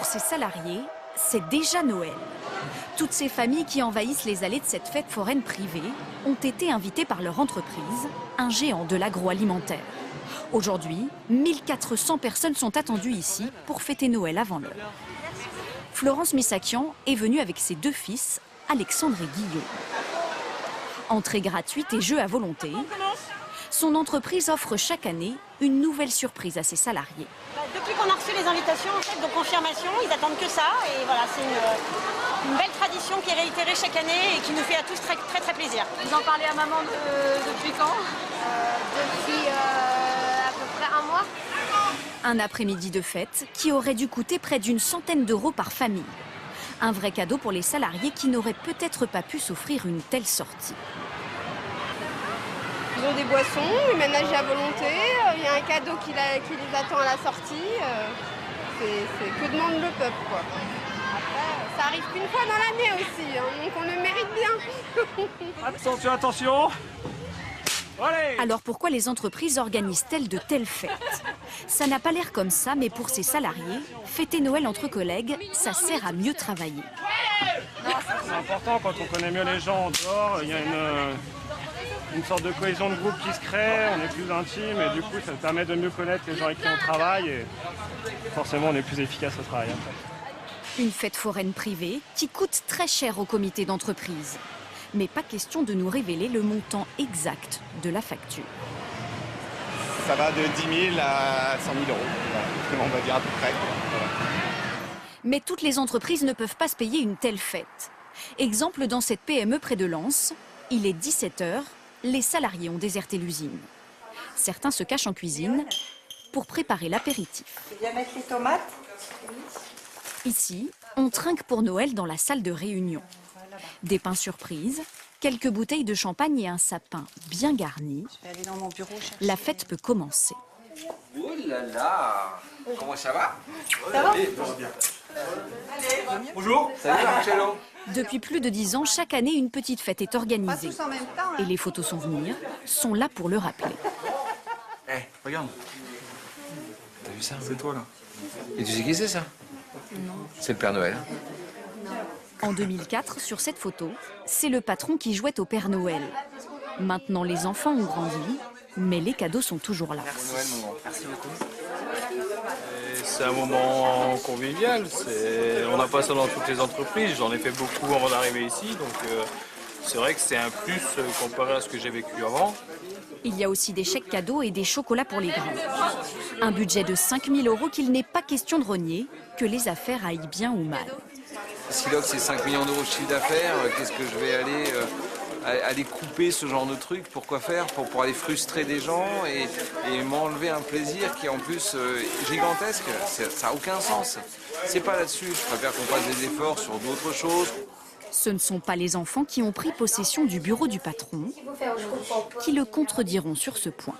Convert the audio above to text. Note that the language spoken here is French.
Pour ces salariés, c'est déjà Noël. Toutes ces familles qui envahissent les allées de cette fête foraine privée ont été invitées par leur entreprise, un géant de l'agroalimentaire. Aujourd'hui, 1400 personnes sont attendues ici pour fêter Noël avant l'heure. Florence Missakian est venue avec ses 2 fils, Alexandre et Guillaume. Entrée gratuite et jeux à volonté, son entreprise offre chaque année une nouvelle surprise à ses salariés. Depuis qu'on a reçu les invitations, en fait, de confirmation, ils attendent que ça. Et voilà, c'est une belle tradition qui est réitérée chaque année et qui nous fait à tous très très, très plaisir. Vous en parlez à maman depuis quand? Depuis à peu près un mois. Un après-midi de fête qui aurait dû coûter près d'une centaine d'euros par famille. Un vrai cadeau pour les salariés qui n'auraient peut-être pas pu s'offrir une telle sortie. Ils ont des boissons, ils ménagent à volonté, il y a un cadeau qui les attend à la sortie. C'est que demande le peuple, quoi. Après, ça arrive qu'une fois dans l'année aussi, hein, donc on le mérite bien. Attention, attention! Allez! Alors pourquoi les entreprises organisent-elles de telles fêtes? Ça n'a pas l'air comme ça, mais pour ces salariés, fêter Noël entre collègues, ça sert à mieux travailler. C'est important quand on connaît mieux les gens en dehors, il y a une sorte de cohésion de groupe qui se crée, on est plus intime et du coup ça permet de mieux connaître les gens avec qui on travaille et forcément on est plus efficace au travail après. Une fête foraine privée qui coûte très cher au comité d'entreprise. Mais pas question de nous révéler le montant exact de la facture. Ça va de 10 000 à 100 000 euros, voilà. On va dire à peu près. Voilà. Mais toutes les entreprises ne peuvent pas se payer une telle fête. Exemple dans cette PME près de Lens, il est 17 h, les salariés ont déserté l'usine. Certains se cachent en cuisine pour préparer l'apéritif. Je vais bien mettre les tomates. Ici, on trinque pour Noël dans la salle de réunion. Des pains surprises, quelques bouteilles de champagne et un sapin bien garni. Je vais aller dans mon bureau chercher. La fête peut commencer. Oh là là! Comment ça va? Ça va? Bonjour! Salut Marcello! Depuis plus de 10 ans, chaque année, une petite fête est organisée. Tous en même temps, Et les photos sont là pour le rappeler. Eh, regarde! T'as vu ça? C'est toi là. Et tu sais qui c'est ça? Non. C'est le Père Noël. En 2004, sur cette photo, c'est le patron qui jouait au Père Noël. Maintenant, les enfants ont grandi, mais les cadeaux sont toujours là. Bon Noël, mon grand. Merci beaucoup. C'est un moment convivial. On n'a pas ça dans toutes les entreprises. J'en ai fait beaucoup avant d'arriver ici. Donc c'est vrai que c'est un plus comparé à ce que j'ai vécu avant. Il y a aussi des chèques cadeaux et des chocolats pour les grands. Un budget de 5 000 euros qu'il n'est pas question de renier, que les affaires aillent bien ou mal. Silox, c'est 5 millions d'euros de chiffre d'affaires. Qu'est-ce que je vais aller couper ce genre de truc? Pourquoi faire? Pour aller frustrer des gens et m'enlever un plaisir qui est en plus gigantesque. Ça n'a aucun sens. C'est pas là-dessus. Je préfère qu'on fasse des efforts sur d'autres choses. Ce ne sont pas les enfants qui ont pris possession du bureau du patron qui le contrediront sur ce point.